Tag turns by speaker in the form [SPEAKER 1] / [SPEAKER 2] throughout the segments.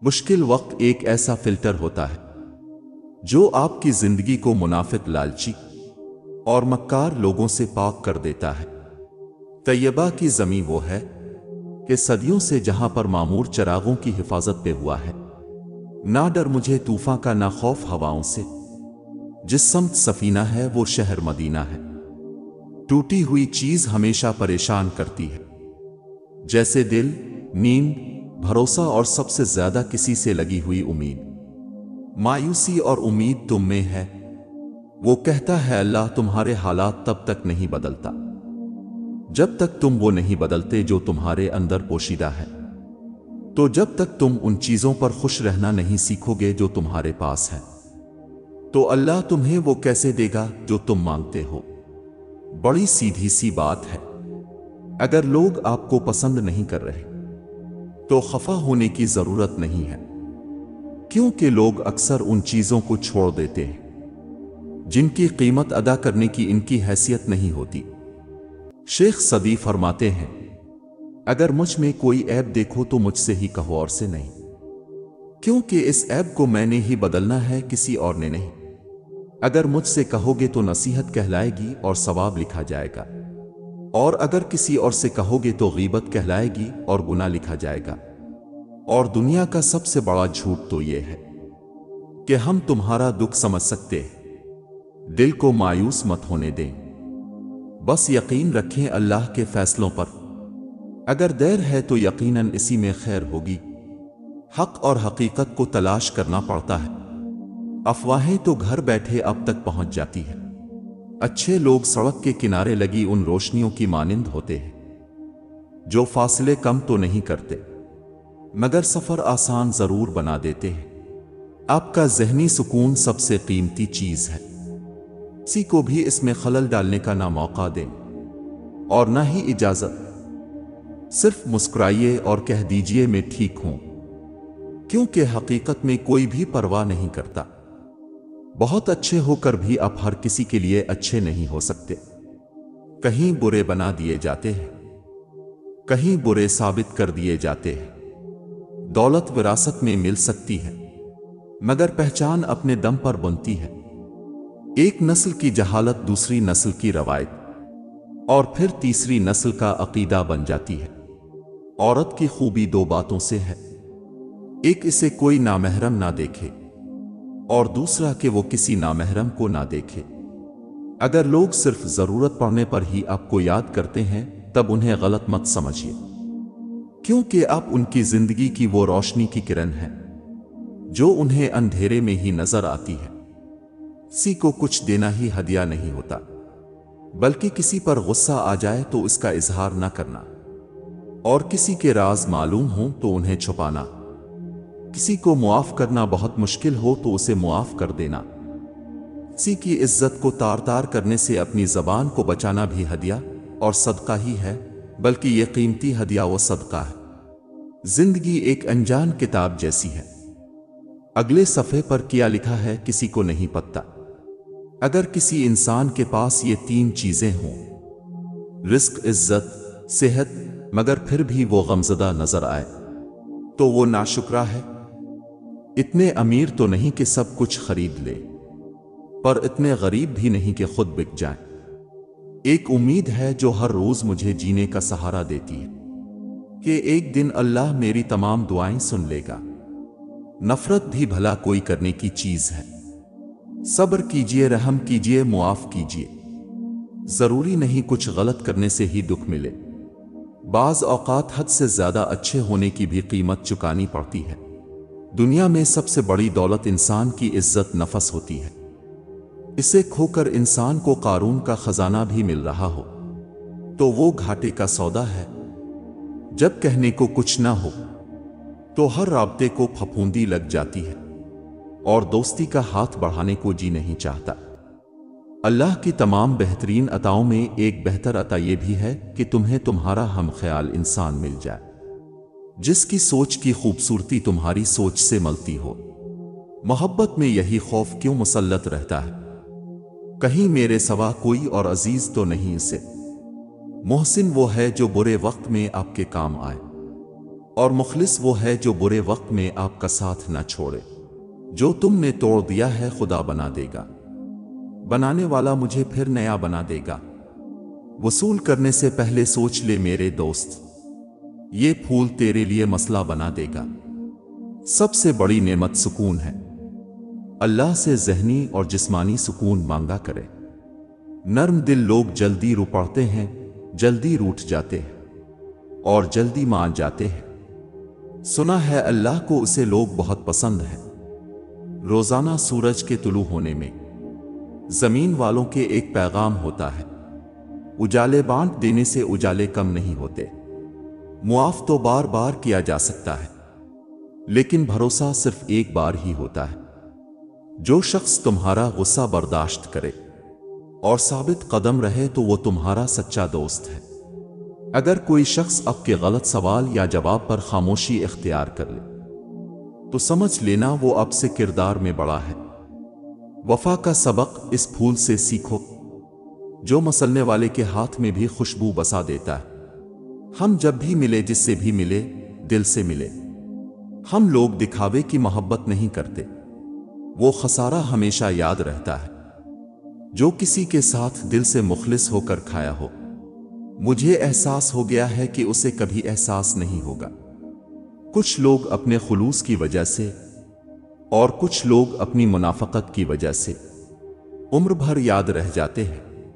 [SPEAKER 1] مشکل وقت ایک ایسا فلٹر ہوتا ہے جو آپ کی زندگی کو منافق، لالچی اور مکار لوگوں سے پاک کر دیتا ہے۔ طیبہ کی زمین وہ ہے کہ صدیوں سے جہاں پر معمور چراغوں کی حفاظت پہ ہوا ہے۔ نہ ڈر مجھے طوفان کا، نہ خوف ہواؤں سے، جس سمت سفینہ ہے وہ شہر مدینہ ہے۔ ٹوٹی ہوئی چیز ہمیشہ پریشان کرتی ہے، جیسے دل، نیند، بھروسہ اور سب سے زیادہ کسی سے لگی ہوئی امید۔ مایوسی اور امید تم میں ہے۔ وہ کہتا ہے اللہ تمہارے حالات تب تک نہیں بدلتا جب تک تم وہ نہیں بدلتے جو تمہارے اندر پوشیدہ ہے۔ تو جب تک تم ان چیزوں پر خوش رہنا نہیں سیکھو گے جو تمہارے پاس ہے، تو اللہ تمہیں وہ کیسے دے گا جو تم مانگتے ہو؟ بڑی سیدھی سی بات ہے۔ اگر لوگ آپ کو پسند نہیں کر رہے تو خفا ہونے کی ضرورت نہیں ہے، کیونکہ لوگ اکثر ان چیزوں کو چھوڑ دیتے ہیں جن کی قیمت ادا کرنے کی ان کی حیثیت نہیں ہوتی۔ شیخ سعدی فرماتے ہیں، اگر مجھ میں کوئی عیب دیکھو تو مجھ سے ہی کہو اور سے نہیں، کیونکہ اس عیب کو میں نے ہی بدلنا ہے، کسی اور نے نہیں۔ اگر مجھ سے کہو گے تو نصیحت کہلائے گی اور ثواب لکھا جائے گا، اور اگر کسی اور سے کہو گے تو غیبت کہلائے گی اور گناہ لکھا جائے گا۔ اور دنیا کا سب سے بڑا جھوٹ تو یہ ہے کہ ہم تمہارا دکھ سمجھ سکتے ہیں۔ دل کو مایوس مت ہونے دیں، بس یقین رکھیں اللہ کے فیصلوں پر۔ اگر دیر ہے تو یقیناً اسی میں خیر ہوگی۔ حق اور حقیقت کو تلاش کرنا پڑتا ہے، افواہیں تو گھر بیٹھے اب تک پہنچ جاتی ہیں۔ اچھے لوگ سڑک کے کنارے لگی ان روشنیوں کی مانند ہوتے ہیں جو فاصلے کم تو نہیں کرتے مگر سفر آسان ضرور بنا دیتے ہیں۔ آپ کا ذہنی سکون سب سے قیمتی چیز ہے، کسی کو بھی اس میں خلل ڈالنے کا نہ موقع دیں اور نہ ہی اجازت۔ صرف مسکرائیے اور کہہ دیجئے میں ٹھیک ہوں، کیونکہ حقیقت میں کوئی بھی پرواہ نہیں کرتا۔ بہت اچھے ہو کر بھی آپ ہر کسی کے لیے اچھے نہیں ہو سکتے، کہیں برے بنا دیے جاتے ہیں، کہیں برے ثابت کر دیے جاتے ہیں۔ دولت وراثت میں مل سکتی ہے مگر پہچان اپنے دم پر بنتی ہے۔ ایک نسل کی جہالت دوسری نسل کی روایت اور پھر تیسری نسل کا عقیدہ بن جاتی ہے۔ عورت کی خوبی دو باتوں سے ہے، ایک اسے کوئی نامحرم نہ دیکھے اور دوسرا کہ وہ کسی نامحرم کو نہ دیکھے۔ اگر لوگ صرف ضرورت پڑنے پر ہی آپ کو یاد کرتے ہیں تب انہیں غلط مت سمجھیے، کیونکہ آپ ان کی زندگی کی وہ روشنی کی کرن ہیں جو انہیں اندھیرے میں ہی نظر آتی ہے۔ کسی کو کچھ دینا ہی ہدیہ نہیں ہوتا، بلکہ کسی پر غصہ آ جائے تو اس کا اظہار نہ کرنا، اور کسی کے راز معلوم ہوں تو انہیں چھپانا، کسی کو معاف کرنا بہت مشکل ہو تو اسے معاف کر دینا، کسی کی عزت کو تار تار کرنے سے اپنی زبان کو بچانا بھی ہدیہ اور صدقہ ہی ہے، بلکہ یہ قیمتی ہدیہ و صدقہ ہے۔ زندگی ایک انجان کتاب جیسی ہے، اگلے صفحے پر کیا لکھا ہے کسی کو نہیں پتہ۔ اگر کسی انسان کے پاس یہ تین چیزیں ہوں، رزق، عزت، صحت، مگر پھر بھی وہ غمزدہ نظر آئے تو وہ ناشکرا ہے۔ اتنے امیر تو نہیں کہ سب کچھ خرید لے، پر اتنے غریب بھی نہیں کہ خود بک جائیں۔ ایک امید ہے جو ہر روز مجھے جینے کا سہارا دیتی ہے کہ ایک دن اللہ میری تمام دعائیں سن لے گا۔ نفرت بھی بھلا کوئی کرنے کی چیز ہے۔ صبر کیجئے، رحم کیجئے، معاف کیجئے۔ ضروری نہیں کچھ غلط کرنے سے ہی دکھ ملے، بعض اوقات حد سے زیادہ اچھے ہونے کی بھی قیمت چکانی پڑتی ہے۔ دنیا میں سب سے بڑی دولت انسان کی عزت نفس ہوتی ہے۔ اسے کھو کر انسان کو قارون کا خزانہ بھی مل رہا ہو تو وہ گھاٹے کا سودا ہے۔ جب کہنے کو کچھ نہ ہو تو ہر رابطے کو پھپھوندی لگ جاتی ہے، اور دوستی کا ہاتھ بڑھانے کو جی نہیں چاہتا۔ اللہ کی تمام بہترین عطاؤں میں ایک بہتر عطا یہ بھی ہے کہ تمہیں تمہارا ہم خیال انسان مل جائے، جس کی سوچ کی خوبصورتی تمہاری سوچ سے ملتی ہو۔ محبت میں یہی خوف کیوں مسلط رہتا ہے؟ کہیں میرے سوا کوئی اور عزیز تو نہیں اسے؟ محسن وہ ہے جو برے وقت میں آپ کے کام آئے، اور مخلص وہ ہے جو برے وقت میں آپ کا ساتھ نہ چھوڑے۔ جو تم نے توڑ دیا ہے خدا بنا دے گا، بنانے والا مجھے پھر نیا بنا دے گا۔ وصول کرنے سے پہلے سوچ لے میرے دوست، یہ پھول تیرے لیے مسئلہ بنا دے گا۔ سب سے بڑی نعمت سکون ہے۔ اللہ سے ذہنی اور جسمانی سکون مانگا کرے۔ نرم دل لوگ جلدی رو پڑتے ہیں، جلدی روٹھ جاتے ہیں اور جلدی مان جاتے ہیں۔ سنا ہے اللہ کو اسے لوگ بہت پسند ہیں۔ روزانہ سورج کے طلوع ہونے میں زمین والوں کے ایک پیغام ہوتا ہے، اجالے بانٹ دینے سے اجالے کم نہیں ہوتے۔ معاف تو بار بار کیا جا سکتا ہے، لیکن بھروسہ صرف ایک بار ہی ہوتا ہے۔ جو شخص تمہارا غصہ برداشت کرے اور ثابت قدم رہے تو وہ تمہارا سچا دوست ہے۔ اگر کوئی شخص آپ کے غلط سوال یا جواب پر خاموشی اختیار کر لے تو سمجھ لینا وہ آپ سے کردار میں بڑا ہے۔ وفا کا سبق اس پھول سے سیکھو جو مسلنے والے کے ہاتھ میں بھی خوشبو بسا دیتا ہے۔ ہم جب بھی ملے، جس سے بھی ملے، دل سے ملے۔ ہم لوگ دکھاوے کی محبت نہیں کرتے، وہ خسارہ ہمیشہ یاد رہتا ہے۔ جو کسی کے ساتھ دل سے مخلص ہو کر کھایا ہو، مجھے احساس ہو گیا ہے کہ اسے کبھی احساس نہیں ہوگا۔ کچھ لوگ اپنے خلوص کی وجہ سے اور کچھ لوگ اپنی منافقت کی وجہ سے عمر بھر یاد رہ جاتے ہیں۔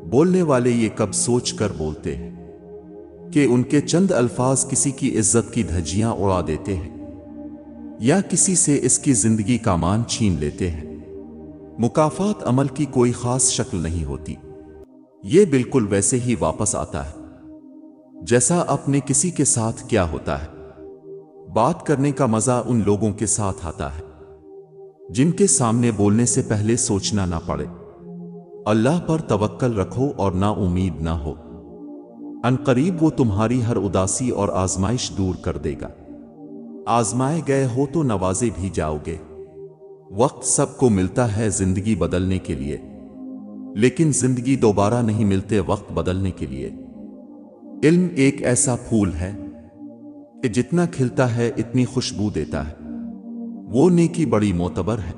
[SPEAKER 1] بولنے والے یہ کب سوچ کر بولتے ہیں کہ ان کے چند الفاظ کسی کی عزت کی دھجیاں اڑا دیتے ہیں یا کسی سے اس کی زندگی کا مان چھین لیتے ہیں۔ مکافات عمل کی کوئی خاص شکل نہیں ہوتی، یہ بالکل ویسے ہی واپس آتا ہے جیسا اپنے کسی کے ساتھ کیا ہوتا ہے۔ بات کرنے کا مزہ ان لوگوں کے ساتھ آتا ہے جن کے سامنے بولنے سے پہلے سوچنا نہ پڑے۔ اللہ پر توکل رکھو اور نا امید نہ ہو، عنقریب وہ تمہاری ہر اداسی اور آزمائش دور کر دے گا۔ آزمائے گئے ہو تو نوازے بھی جاؤ گے۔ وقت سب کو ملتا ہے زندگی بدلنے کے لیے، لیکن زندگی دوبارہ نہیں ملتے وقت بدلنے کے لیے۔ علم ایک ایسا پھول ہے کہ جتنا کھلتا ہے اتنی خوشبو دیتا ہے۔ وہ نیکی بڑی معتبر ہے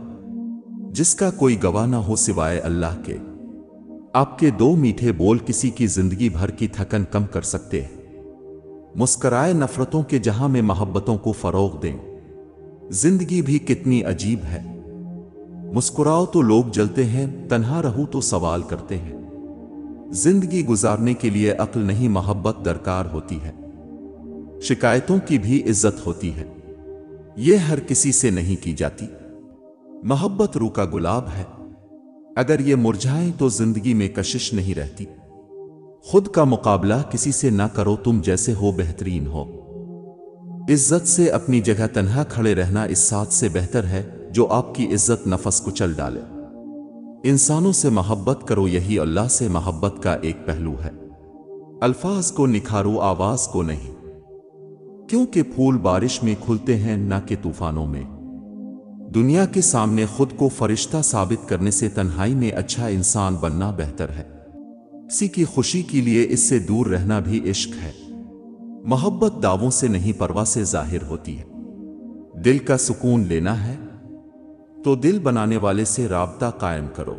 [SPEAKER 1] جس کا کوئی گواہ نہ ہو سوائے اللہ کے۔ آپ کے دو میٹھے بول کسی کی زندگی بھر کی تھکن کم کر سکتے ہیں۔ مسکرائے نفرتوں کے جہاں میں محبتوں کو فروغ دیں۔ زندگی بھی کتنی عجیب ہے، مسکراؤ تو لوگ جلتے ہیں، تنہا رہو تو سوال کرتے ہیں۔ زندگی گزارنے کے لیے عقل نہیں محبت درکار ہوتی ہے۔ شکایتوں کی بھی عزت ہوتی ہے، یہ ہر کسی سے نہیں کی جاتی۔ محبت روح کا گلاب ہے، اگر یہ مرجھائیں تو زندگی میں کشش نہیں رہتی۔ خود کا مقابلہ کسی سے نہ کرو، تم جیسے ہو بہترین ہو۔ عزت سے اپنی جگہ تنہا کھڑے رہنا اس ساتھ سے بہتر ہے جو آپ کی عزت نفس کچل ڈالے۔ انسانوں سے محبت کرو، یہی اللہ سے محبت کا ایک پہلو ہے۔ الفاظ کو نکھارو، آواز کو نہیں، کیونکہ پھول بارش میں کھلتے ہیں نہ کہ طوفانوں میں۔ دنیا کے سامنے خود کو فرشتہ ثابت کرنے سے تنہائی میں اچھا انسان بننا بہتر ہے۔ کسی کی خوشی کے لیے اس سے دور رہنا بھی عشق ہے۔ محبت دعووں سے نہیں پرواہ سے ظاہر ہوتی ہے۔ دل کا سکون لینا ہے تو دل بنانے والے سے رابطہ قائم کرو۔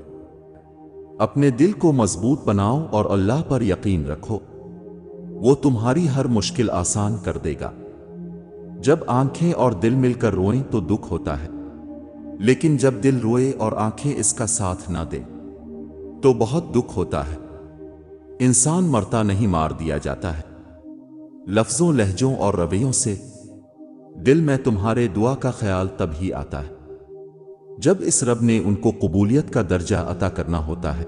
[SPEAKER 1] اپنے دل کو مضبوط بناؤ اور اللہ پر یقین رکھو، وہ تمہاری ہر مشکل آسان کر دے گا۔ جب آنکھیں اور دل مل کر روئیں تو دکھ ہوتا ہے، لیکن جب دل روئے اور آنکھیں اس کا ساتھ نہ دیں تو بہت دکھ ہوتا ہے۔ انسان مرتا نہیں، مار دیا جاتا ہے۔ لفظوں، لہجوں اور رویوں سے دل میں تمہارے دعا کا خیال تب ہی آتا ہے جب اس رب نے ان کو قبولیت کا درجہ عطا کرنا ہوتا ہے۔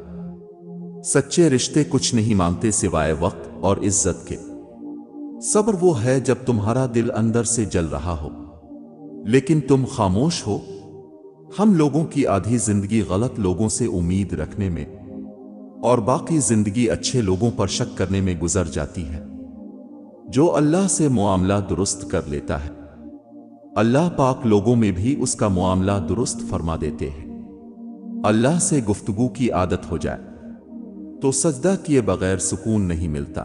[SPEAKER 1] سچے رشتے کچھ نہیں مانگتے سوائے وقت اور عزت کے۔ صبر وہ ہے جب تمہارا دل اندر سے جل رہا ہو لیکن تم خاموش ہو۔ ہم لوگوں کی آدھی زندگی غلط لوگوں سے امید رکھنے میں اور باقی زندگی اچھے لوگوں پر شک کرنے میں گزر جاتی ہے۔ جو اللہ سے معاملہ درست کر لیتا ہے، اللہ پاک لوگوں میں بھی اس کا معاملہ درست فرما دیتے ہیں۔ اللہ سے گفتگو کی عادت ہو جائے تو سجدہ کیے بغیر سکون نہیں ملتا۔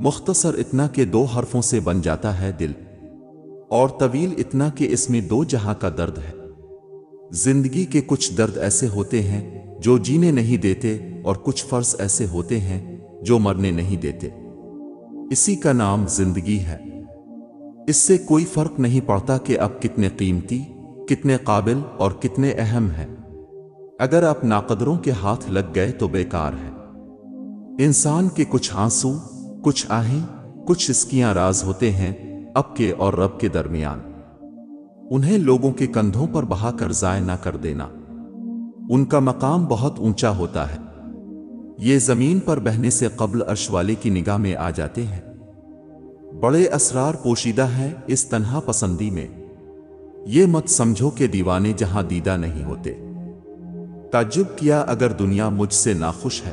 [SPEAKER 1] مختصر اتنا کہ 2 حرفوں سے بن جاتا ہے دل، اور طویل اتنا کہ اس میں 2 جہاں کا درد ہے۔ زندگی کے کچھ درد ایسے ہوتے ہیں جو جینے نہیں دیتے، اور کچھ فرض ایسے ہوتے ہیں جو مرنے نہیں دیتے۔ اسی کا نام زندگی ہے۔ اس سے کوئی فرق نہیں پڑتا کہ آپ کتنے قیمتی، کتنے قابل اور کتنے اہم ہیں۔ اگر آپ ناقدروں کے ہاتھ لگ گئے تو بیکار ہے۔ انسان کے کچھ آنسو، کچھ آہیں، کچھ اسکیاں راز ہوتے ہیں اب کے اور رب کے درمیان۔ انہیں لوگوں کے کندھوں پر بہا کر ضائع نہ کر دینا۔ ان کا مقام بہت اونچا ہوتا ہے۔ یہ زمین پر بہنے سے قبل عرش والے کی نگاہ میں آ جاتے ہیں۔ بڑے اسرار پوشیدہ ہیں اس تنہا پسندی میں۔ یہ مت سمجھو کہ دیوانے جہاں دیدہ نہیں ہوتے۔ تعجب کیا اگر دنیا مجھ سے ناخوش ہے۔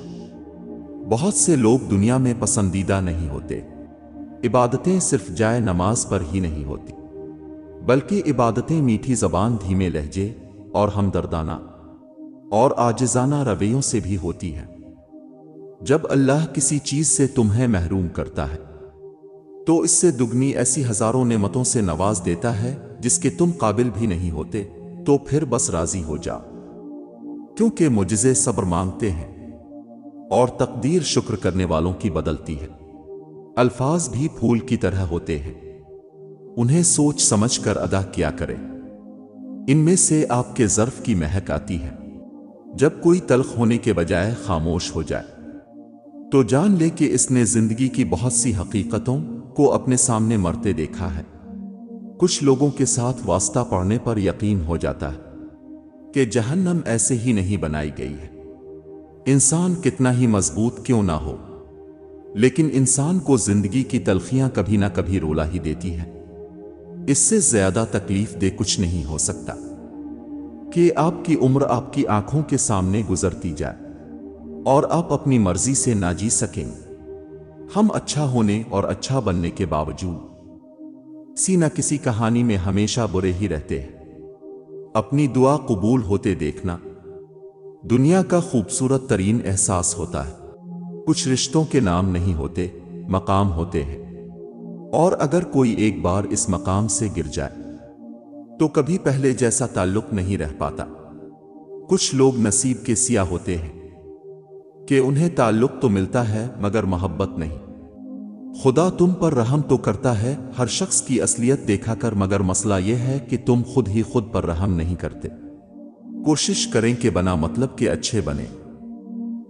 [SPEAKER 1] بہت سے لوگ دنیا میں پسندیدہ نہیں ہوتے۔ عبادتیں صرف جائے نماز پر ہی نہیں ہوتی، بلکہ عبادتیں میٹھی زبان، دھیمے لہجے اور ہمدردانہ اور عاجزانہ رویوں سے بھی ہوتی ہے۔ جب اللہ کسی چیز سے تمہیں محروم کرتا ہے تو اس سے دگنی ایسی ہزاروں نعمتوں سے نواز دیتا ہے جس کے تم قابل بھی نہیں ہوتے، تو پھر بس راضی ہو جا، کیونکہ معجزے صبر مانگتے ہیں اور تقدیر شکر کرنے والوں کی بدلتی ہے۔ الفاظ بھی پھول کی طرح ہوتے ہیں، انہیں سوچ سمجھ کر ادا کیا کریں۔ ان میں سے آپ کے ظرف کی مہک آتی ہے۔ جب کوئی تلخ ہونے کے بجائے خاموش ہو جائے تو جان لے کہ اس نے زندگی کی بہت سی حقیقتوں کو اپنے سامنے مرتے دیکھا ہے۔ کچھ لوگوں کے ساتھ واسطہ پڑنے پر یقین ہو جاتا ہے کہ جہنم ایسے ہی نہیں بنائی گئی ہے۔ انسان کتنا ہی مضبوط کیوں نہ ہو، لیکن انسان کو زندگی کی تلخیاں کبھی نہ کبھی رولا ہی دیتی ہیں۔ اس سے زیادہ تکلیف دہ کچھ نہیں ہو سکتا کہ آپ کی عمر آپ کی آنکھوں کے سامنے گزرتی جائے اور آپ اپنی مرضی سے نہ جی سکیں۔ ہم اچھا ہونے اور اچھا بننے کے باوجود کسی نہ کسی کہانی میں ہمیشہ برے ہی رہتے ہیں۔ اپنی دعا قبول ہوتے دیکھنا دنیا کا خوبصورت ترین احساس ہوتا ہے۔ کچھ رشتوں کے نام نہیں ہوتے، مقام ہوتے ہیں، اور اگر کوئی ایک بار اس مقام سے گر جائے تو کبھی پہلے جیسا تعلق نہیں رہ پاتا۔ کچھ لوگ نصیب کے سیاہ ہوتے ہیں کہ انہیں تعلق تو ملتا ہے مگر محبت نہیں۔ خدا تم پر رحم تو کرتا ہے ہر شخص کی اصلیت دیکھا کر، مگر مسئلہ یہ ہے کہ تم خود ہی خود پر رحم نہیں کرتے۔ کوشش کریں کہ بنا مطلب کے اچھے بنیں۔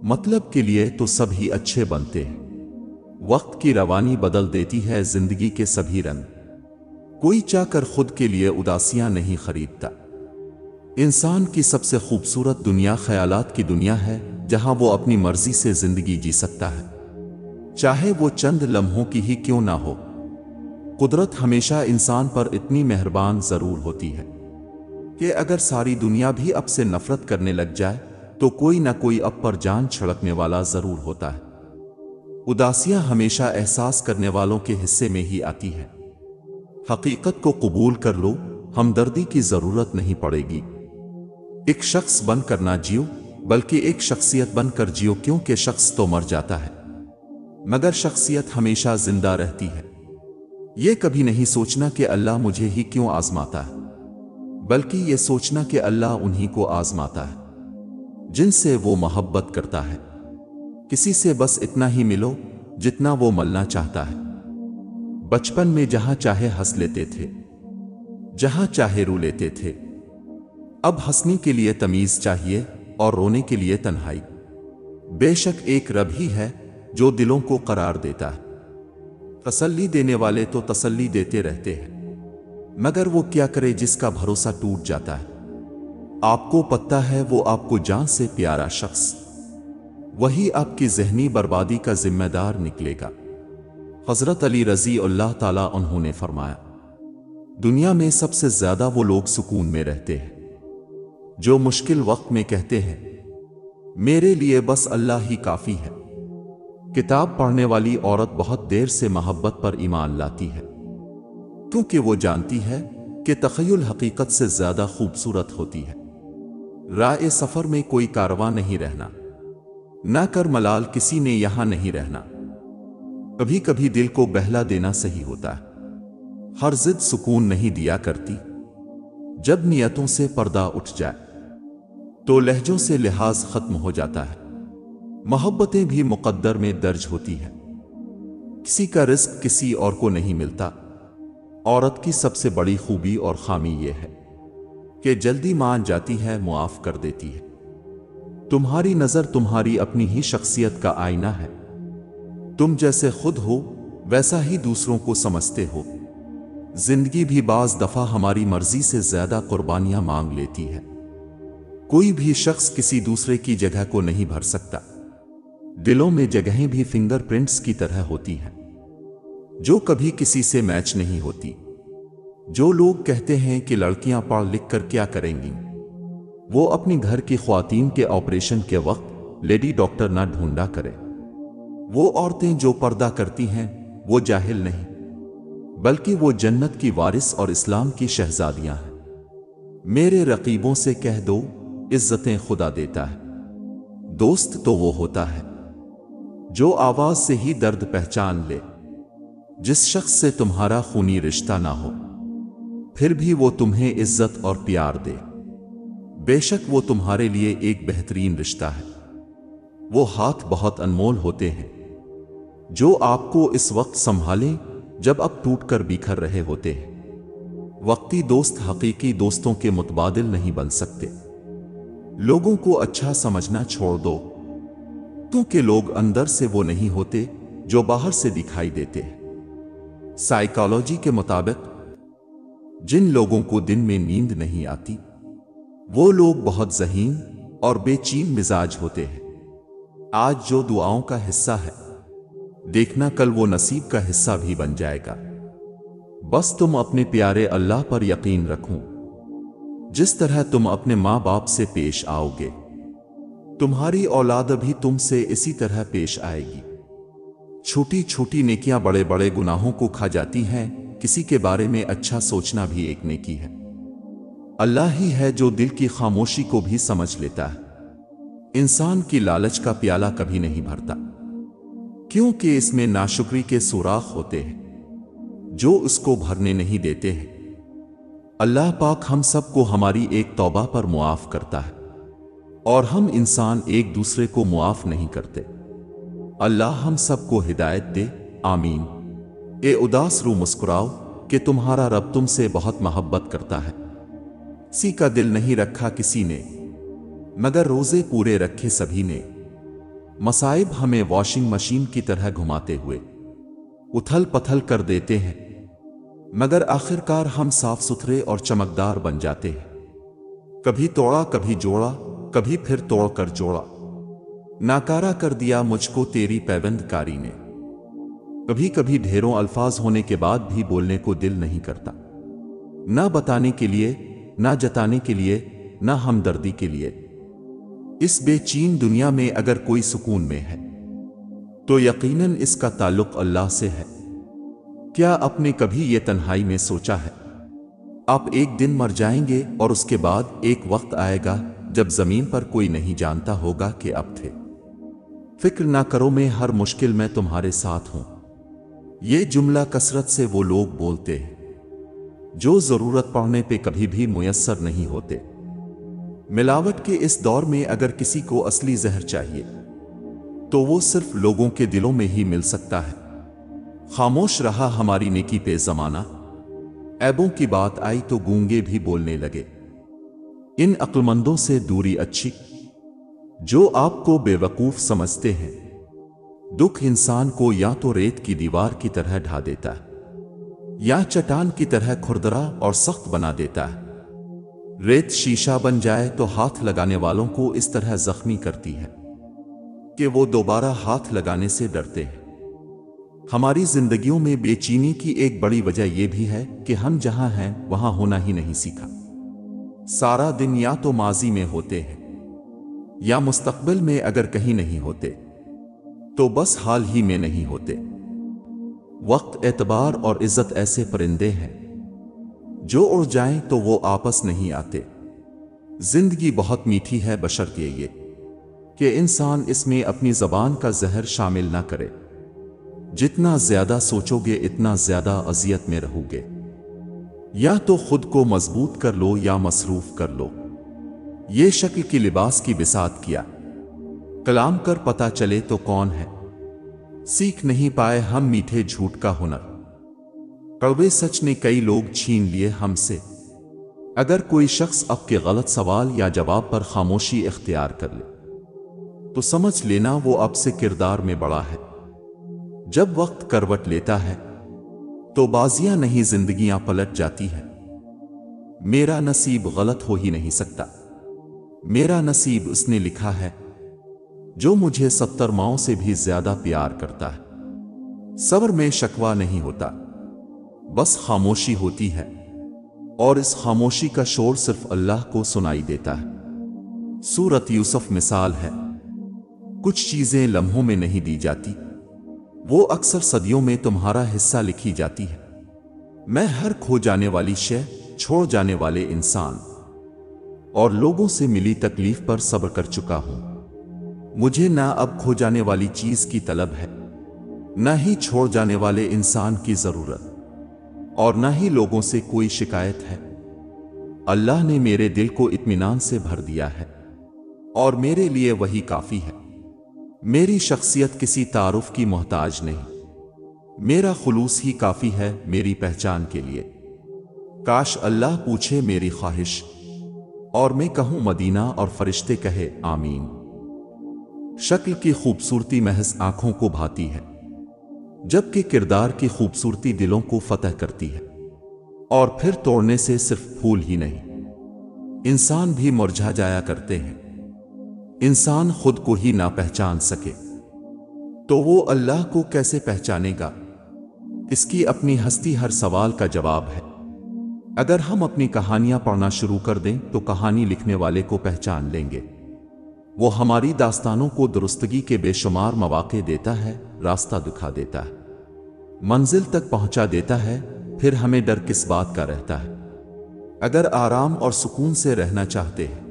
[SPEAKER 1] مطلب کے لیے تو سب ہی اچھے بنتے ہیں۔ وقت کی روانی بدل دیتی ہے زندگی کے سبھی رنگ۔ کوئی چاہ کر خود کے لیے اداسیاں نہیں خریدتا۔ انسان کی سب سے خوبصورت دنیا خیالات کی دنیا ہے، جہاں وہ اپنی مرضی سے زندگی جی سکتا ہے، چاہے وہ چند لمحوں کی ہی کیوں نہ ہو۔ قدرت ہمیشہ انسان پر اتنی مہربان ضرور ہوتی ہے کہ اگر ساری دنیا بھی اب سے نفرت کرنے لگ جائے تو کوئی نہ کوئی اب پر جان چھڑکنے والا ضرور ہوتا ہے۔ اداسیاں ہمیشہ احساس کرنے والوں کے حصے میں ہی آتی ہے۔ حقیقت کو قبول کر لو، ہمدردی کی ضرورت نہیں پڑے گی۔ ایک شخص بن کر نہ جیو، بلکہ ایک شخصیت بن کر جیو، کیونکہ شخص تو مر جاتا ہے مگر شخصیت ہمیشہ زندہ رہتی ہے۔ یہ کبھی نہیں سوچنا کہ اللہ مجھے ہی کیوں آزماتا ہے، بلکہ یہ سوچنا کہ اللہ انہی کو آزماتا ہے جن سے وہ محبت کرتا ہے۔ کسی سے بس اتنا ہی ملو جتنا وہ ملنا چاہتا ہے۔ بچپن میں جہاں چاہے ہنس لیتے تھے، جہاں چاہے رو لیتے تھے، اب ہنسنے کے لیے تمیز چاہیے اور رونے کے لیے تنہائی۔ بے شک ایک رب ہی ہے جو دلوں کو قرار دیتا ہے۔ تسلی دینے والے تو تسلی دیتے رہتے ہیں، مگر وہ کیا کرے جس کا بھروسہ ٹوٹ جاتا ہے۔ آپ کو پتہ ہے وہ آپ کو جان سے پیارا شخص وہی آپ کی ذہنی بربادی کا ذمہ دار نکلے گا۔ حضرت علی رضی اللہ تعالیٰ عنہ نے فرمایا، دنیا میں سب سے زیادہ وہ لوگ سکون میں رہتے ہیں جو مشکل وقت میں کہتے ہیں میرے لیے بس اللہ ہی کافی ہے۔ کتاب پڑھنے والی عورت بہت دیر سے محبت پر ایمان لاتی ہے، کیونکہ وہ جانتی ہے کہ تخیل حقیقت سے زیادہ خوبصورت ہوتی ہے۔ رائے سفر میں کوئی کارواں نہیں رہنا، نہ کر ملال کسی نے یہاں نہیں رہنا۔ کبھی کبھی دل کو بہلا دینا صحیح ہوتا ہے۔ ہر ضد سکون نہیں دیا کرتی۔ جب نیتوں سے پردہ اٹھ جائے تو لہجوں سے لحاظ ختم ہو جاتا ہے۔ محبتیں بھی مقدر میں درج ہوتی ہیں۔ کسی کا رزق کسی اور کو نہیں ملتا۔ عورت کی سب سے بڑی خوبی اور خامی یہ ہے کہ جلدی مان جاتی ہے، معاف کر دیتی ہے۔ تمہاری نظر تمہاری اپنی ہی شخصیت کا آئینہ ہے۔ تم جیسے خود ہو ویسا ہی دوسروں کو سمجھتے ہو۔ زندگی بھی بعض دفعہ ہماری مرضی سے زیادہ قربانیاں مانگ لیتی ہے۔ کوئی بھی شخص کسی دوسرے کی جگہ کو نہیں بھر سکتا۔ دلوں میں جگہیں بھی فنگر پرنٹس کی طرح ہوتی ہیں جو کبھی کسی سے میچ نہیں ہوتی۔ جو لوگ کہتے ہیں کہ لڑکیاں پڑھ لکھ کر کیا کریں گی، وہ اپنی گھر کی خواتین کے آپریشن کے وقت لیڈی ڈاکٹر نہ ڈھونڈا کرے۔ وہ عورتیں جو پردہ کرتی ہیں وہ جاہل نہیں، بلکہ وہ جنت کی وارث اور اسلام کی شہزادیاں ہیں۔ میرے رقیبوں سے کہہ دو، عزتیں خدا دیتا ہے۔ دوست تو وہ ہوتا ہے جو آواز سے ہی درد پہچان لے۔ جس شخص سے تمہارا خونی رشتہ نہ ہو پھر بھی وہ تمہیں عزت اور پیار دے، بے شک وہ تمہارے لیے ایک بہترین رشتہ ہے۔ وہ ہاتھ بہت انمول ہوتے ہیں جو آپ کو اس وقت سنبھالیں جب اب ٹوٹ کر بکھر رہے ہوتے ہیں۔ وقتی دوست حقیقی دوستوں کے متبادل نہیں بن سکتے۔ لوگوں کو اچھا سمجھنا چھوڑ دو، کیونکہ لوگ اندر سے وہ نہیں ہوتے جو باہر سے دکھائی دیتے ہیں۔ سائیکالوجی کے مطابق جن لوگوں کو دن میں نیند نہیں آتی وہ لوگ بہت ذہین اور بے چین مزاج ہوتے ہیں۔ آج جو دعاؤں کا حصہ ہے دیکھنا کل وہ نصیب کا حصہ بھی بن جائے گا۔ بس تم اپنے پیارے اللہ پر یقین رکھو۔ جس طرح تم اپنے ماں باپ سے پیش آؤ گے تمہاری اولاد بھی تم سے اسی طرح پیش آئے گی۔ چھوٹی چھوٹی نیکیاں بڑے بڑے گناہوں کو کھا جاتی ہیں۔ کسی کے بارے میں اچھا سوچنا بھی ایک نیکی ہے۔ اللہ ہی ہے جو دل کی خاموشی کو بھی سمجھ لیتا ہے۔ انسان کی لالچ کا پیالہ کبھی نہیں بھرتا، کیونکہ اس میں ناشکری کے سوراخ ہوتے ہیں جو اس کو بھرنے نہیں دیتے ہیں۔ اللہ پاک ہم سب کو ہماری ایک توبہ پر معاف کرتا ہے اور ہم انسان ایک دوسرے کو معاف نہیں کرتے۔ اللہ ہم سب کو ہدایت دے، آمین۔ اے اداس رو مسکراؤ کہ تمہارا رب تم سے بہت محبت کرتا ہے۔ کسی کا دل نہیں رکھا کسی نے، مگر روزے پورے رکھے سبھی نے۔ مصائب ہمیں واشنگ مشین کی طرح گھماتے ہوئے اتھل پتھل کر دیتے ہیں، مگر آخرکار ہم صاف ستھرے اور چمکدار بن جاتے ہیں۔ کبھی توڑا کبھی جوڑا، کبھی پھر توڑ کر جوڑا، ناکارہ کر دیا مجھ کو تیری پیوند کاری نے۔ کبھی کبھی ڈھیروں الفاظ ہونے کے بعد بھی بولنے کو دل نہیں کرتا، نہ بتانے کے لیے، نہ جتانے کے لیے، نہ ہمدردی کے لیے۔ اس بے چین دنیا میں اگر کوئی سکون میں ہے تو یقیناً اس کا تعلق اللہ سے ہے۔ کیا آپ نے کبھی یہ تنہائی میں سوچا ہے؟ آپ ایک دن مر جائیں گے اور اس کے بعد ایک وقت آئے گا جب زمین پر کوئی نہیں جانتا ہوگا کہ اب تھے۔ فکر نہ کرو میں ہر مشکل میں تمہارے ساتھ ہوں۔ یہ جملہ کثرت سے وہ لوگ بولتے ہیں جو ضرورت پڑنے پہ کبھی بھی میسر نہیں ہوتے۔ ملاوٹ کے اس دور میں اگر کسی کو اصلی زہر چاہیے تو وہ صرف لوگوں کے دلوں میں ہی مل سکتا ہے۔ خاموش رہا ہماری نیکی پہ زمانہ، عیبوں کی بات آئی تو گونگے بھی بولنے لگے۔ ان عقلمندوں سے دوری اچھی جو آپ کو بے وقوف سمجھتے ہیں۔ دکھ انسان کو یا تو ریت کی دیوار کی طرح ڈھا دیتا ہے یا چٹان کی طرح کھردرا اور سخت بنا دیتا ہے۔ ریت شیشہ بن جائے تو ہاتھ لگانے والوں کو اس طرح زخمی کرتی ہے کہ وہ دوبارہ ہاتھ لگانے سے ڈرتے ہیں۔ ہماری زندگیوں میں بے چینی کی ایک بڑی وجہ یہ بھی ہے کہ ہم جہاں ہیں وہاں ہونا ہی نہیں سیکھا۔ سارا دن یا تو ماضی میں ہوتے ہیں یا مستقبل میں، اگر کہیں نہیں ہوتے تو بس حال ہی میں نہیں ہوتے۔ وقت، اعتبار اور عزت ایسے پرندے ہیں جو اڑ جائیں تو وہ آپس نہیں آتے۔ زندگی بہت میٹھی ہے بشرطیے یہ کہ انسان اس میں اپنی زبان کا زہر شامل نہ کرے۔ جتنا زیادہ سوچو گے اتنا زیادہ اذیت میں رہو گے۔ یا تو خود کو مضبوط کر لو یا مصروف کر لو۔ یہ شکل کی لباس کی بساط کیا کلام کر پتہ چلے تو کون ہے۔ سیکھ نہیں پائے ہم میٹھے جھوٹ کا ہنر، کڑوے سچ نے کئی لوگ چھین لیے ہم سے۔ اگر کوئی شخص اب کے غلط سوال یا جواب پر خاموشی اختیار کر لے تو سمجھ لینا وہ اب سے کردار میں بڑا ہے۔ جب وقت کروٹ لیتا ہے تو بازیاں نہیں زندگیاں پلٹ جاتی ہیں۔ میرا نصیب غلط ہو ہی نہیں سکتا، میرا نصیب اس نے لکھا ہے جو مجھے 70 ماؤں سے بھی زیادہ پیار کرتا ہے۔ صبر میں شکوہ نہیں ہوتا، بس خاموشی ہوتی ہے، اور اس خاموشی کا شور صرف اللہ کو سنائی دیتا ہے۔ سورۃ یوسف مثال ہے۔ کچھ چیزیں لمحوں میں نہیں دی جاتی، وہ اکثر صدیوں میں تمہارا حصہ لکھی جاتی ہے۔ میں ہر کھو جانے والی شے، چھوڑ جانے والے انسان اور لوگوں سے ملی تکلیف پر صبر کر چکا ہوں۔ مجھے نہ اب کھو جانے والی چیز کی طلب ہے، نہ ہی چھوڑ جانے والے انسان کی ضرورت، اور نہ ہی لوگوں سے کوئی شکایت ہے۔ اللہ نے میرے دل کو اطمینان سے بھر دیا ہے، اور میرے لیے وہی کافی ہے۔ میری شخصیت کسی تعارف کی محتاج نہیں، میرا خلوص ہی کافی ہے میری پہچان کے لیے۔ کاش اللہ پوچھے میری خواہش، اور میں کہوں مدینہ اور فرشتے کہے آمین۔ شکل کی خوبصورتی محض آنکھوں کو بھاتی ہے، جبکہ کردار کی خوبصورتی دلوں کو فتح کرتی ہے۔ اور پھر توڑنے سے صرف پھول ہی نہیں، انسان بھی مرجھا جایا کرتے ہیں۔ انسان خود کو ہی نہ پہچان سکے تو وہ اللہ کو کیسے پہچانے گا؟ اس کی اپنی ہستی ہر سوال کا جواب ہے۔ اگر ہم اپنی کہانیاں پڑھنا شروع کر دیں تو کہانی لکھنے والے کو پہچان لیں گے۔ وہ ہماری داستانوں کو درستگی کے بے شمار مواقع دیتا ہے، راستہ دکھا دیتا ہے، منزل تک پہنچا دیتا ہے، پھر ہمیں ڈر کس بات کا رہتا ہے؟ اگر آرام اور سکون سے رہنا چاہتے ہیں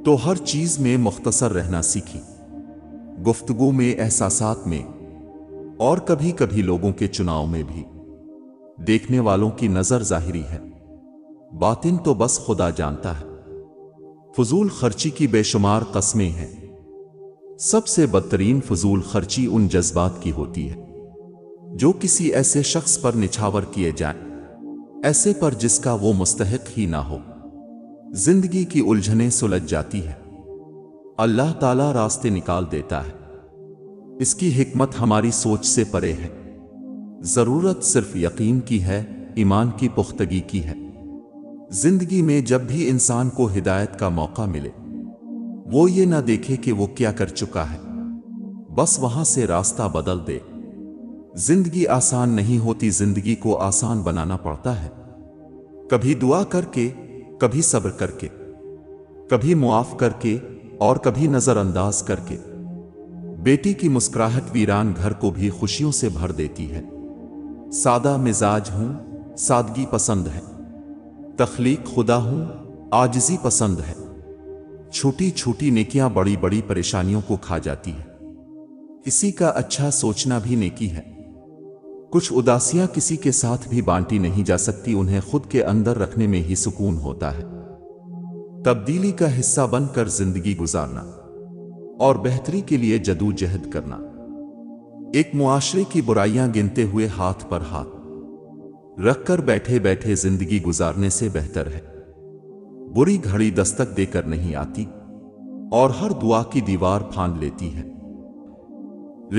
[SPEAKER 1] تو ہر چیز میں مختصر رہنا سیکھی، گفتگو میں، احساسات میں، اور کبھی کبھی لوگوں کے چناؤ میں بھی۔ دیکھنے والوں کی نظر ظاہری ہے، باطن تو بس خدا جانتا ہے۔ فضول خرچی کی بے شمار قسمیں ہیں۔ سب سے بدترین فضول خرچی ان جذبات کی ہوتی ہے جو کسی ایسے شخص پر نچھاور کیے جائیں، ایسے پر جس کا وہ مستحق ہی نہ ہو۔ زندگی کی الجھنیں سلجھ جاتی ہے، اللہ تعالیٰ راستے نکال دیتا ہے۔ اس کی حکمت ہماری سوچ سے پرے ہے۔ ضرورت صرف یقین کی ہے، ایمان کی پختگی کی ہے۔ زندگی میں جب بھی انسان کو ہدایت کا موقع ملے، وہ یہ نہ دیکھے کہ وہ کیا کر چکا ہے، بس وہاں سے راستہ بدل دے۔ زندگی آسان نہیں ہوتی، زندگی کو آسان بنانا پڑتا ہے، کبھی دعا کر کے، کبھی صبر کر کے، کبھی معاف کر کے، اور کبھی نظر انداز کر کے۔ بیٹی کی مسکراہٹ ویران گھر کو بھی خوشیوں سے بھر دیتی ہے۔ سادہ مزاج ہوں، سادگی پسند ہے، تخلیق خدا ہوں، عاجزی پسند ہے۔ چھوٹی چھوٹی نیکیاں بڑی بڑی پریشانیوں کو کھا جاتی ہیں۔ کسی کا اچھا سوچنا بھی نیکی ہے۔ کچھ اداسیاں کسی کے ساتھ بھی بانٹی نہیں جا سکتی، انہیں خود کے اندر رکھنے میں ہی سکون ہوتا ہے۔ تبدیلی کا حصہ بن کر زندگی گزارنا اور بہتری کے لیے جدوجہد کرنا، ایک معاشرے کی برائیاں گنتے ہوئے ہاتھ پر ہاتھ رکھ کر بیٹھے بیٹھے زندگی گزارنے سے بہتر ہے۔ بری گھڑی دستک دے کر نہیں آتی، اور ہر دعا کی دیوار پھاند لیتی ہے۔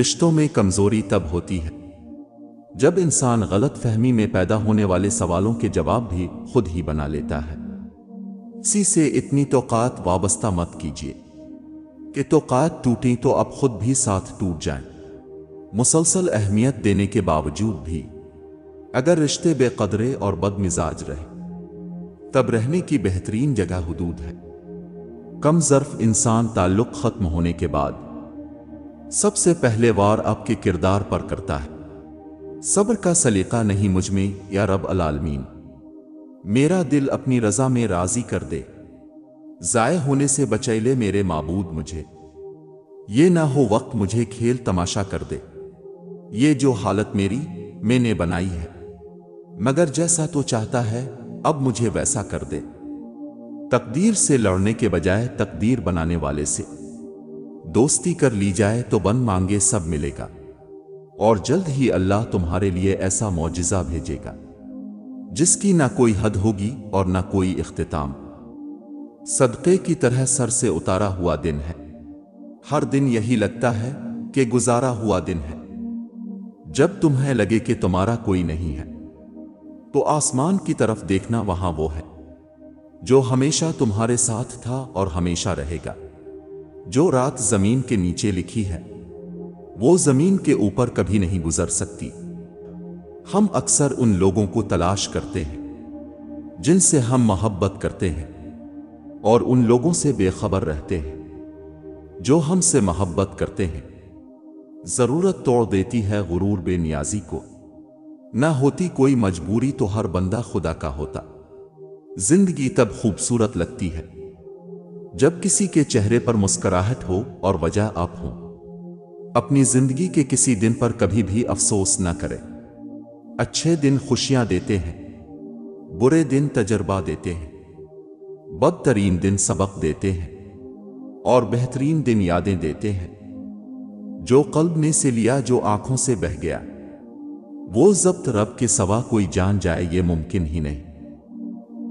[SPEAKER 1] رشتوں میں کمزوری تب ہوتی ہے جب انسان غلط فہمی میں پیدا ہونے والے سوالوں کے جواب بھی خود ہی بنا لیتا ہے۔ کسی سے اتنی توقعات وابستہ مت کیجیے کہ توقعات ٹوٹیں تو اب خود بھی ساتھ ٹوٹ جائیں۔ مسلسل اہمیت دینے کے باوجود بھی اگر رشتے بے قدرے اور بد مزاج رہے، تب رہنے کی بہترین جگہ حدود ہے۔ کم ظرف انسان تعلق ختم ہونے کے بعد سب سے پہلے وار آپ کے کردار پر کرتا ہے۔ صبر کا سلیقہ نہیں مجھ میں یا رب العالمین، میرا دل اپنی رضا میں راضی کر دے، ضائع ہونے سے بچا لے میرے معبود مجھے، یہ نہ ہو وقت مجھے کھیل تماشا کر دے۔ یہ جو حالت میں نے بنائی ہے، مگر جیسا تو چاہتا ہے اب مجھے ویسا کر دے۔ تقدیر سے لڑنے کے بجائے تقدیر بنانے والے سے دوستی کر لی جائے تو بن مانگے سب ملے گا، اور جلد ہی اللہ تمہارے لیے ایسا معجزہ بھیجے گا جس کی نہ کوئی حد ہوگی اور نہ کوئی اختتام۔ صدقے کی طرح سر سے اتارا ہوا دن ہے، ہر دن یہی لگتا ہے کہ گزارا ہوا دن ہے۔ جب تمہیں لگے کہ تمہارا کوئی نہیں ہے تو آسمان کی طرف دیکھنا، وہاں وہ ہے جو ہمیشہ تمہارے ساتھ تھا اور ہمیشہ رہے گا۔ جو رات زمین کے نیچے لکھی ہے وہ زمین کے اوپر کبھی نہیں گزر سکتی۔ ہم اکثر ان لوگوں کو تلاش کرتے ہیں جن سے ہم محبت کرتے ہیں، اور ان لوگوں سے بے خبر رہتے ہیں جو ہم سے محبت کرتے ہیں۔ ضرورت توڑ دیتی ہے غرور بے نیازی کو، نہ ہوتی کوئی مجبوری تو ہر بندہ خدا کا ہوتا۔ زندگی تب خوبصورت لگتی ہے جب کسی کے چہرے پر مسکراہٹ ہو اور وجہ آپ ہوں۔ اپنی زندگی کے کسی دن پر کبھی بھی افسوس نہ کرے۔ اچھے دن خوشیاں دیتے ہیں، برے دن تجربہ دیتے ہیں، بدترین دن سبق دیتے ہیں، اور بہترین دن یادیں دیتے ہیں۔ جو قلب نے سے لیا، جو آنکھوں سے بہہ گیا، وہ ضبط رب کے سوا کوئی جان جائے یہ ممکن ہی نہیں۔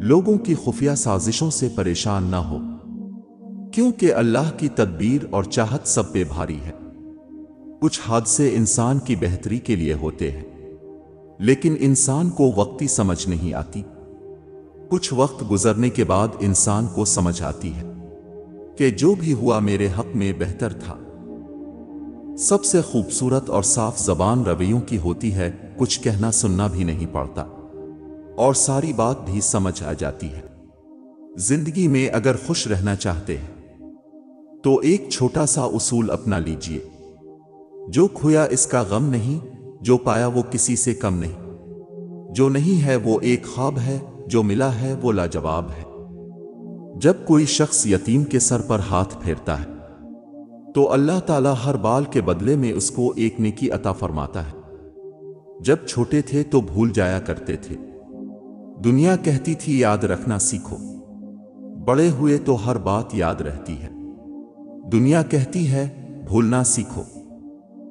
[SPEAKER 1] لوگوں کی خفیہ سازشوں سے پریشان نہ ہو، کیونکہ اللہ کی تدبیر اور چاہت سب پہ بھاری ہے۔ کچھ حادثے انسان کی بہتری کے لیے ہوتے ہیں، لیکن انسان کو وقتی سمجھ نہیں آتی۔ کچھ وقت گزرنے کے بعد انسان کو سمجھ آتی ہے کہ جو بھی ہوا میرے حق میں بہتر تھا۔ سب سے خوبصورت اور صاف زبان رویوں کی ہوتی ہے، کچھ کہنا سننا بھی نہیں پڑتا اور ساری بات بھی سمجھ آ جاتی ہے۔ زندگی میں اگر خوش رہنا چاہتے ہیں تو ایک چھوٹا سا اصول اپنا لیجئے: جو کھویا اس کا غم نہیں، جو پایا وہ کسی سے کم نہیں۔ جو نہیں ہے وہ ایک خواب ہے، جو ملا ہے وہ لاجواب ہے۔ جب کوئی شخص یتیم کے سر پر ہاتھ پھیرتا ہے تو اللہ تعالیٰ ہر بال کے بدلے میں اس کو ایک نیکی عطا فرماتا ہے۔ جب چھوٹے تھے تو بھول جایا کرتے تھے، دنیا کہتی تھی یاد رکھنا سیکھو۔ بڑے ہوئے تو ہر بات یاد رہتی ہے، دنیا کہتی ہے بھولنا سیکھو۔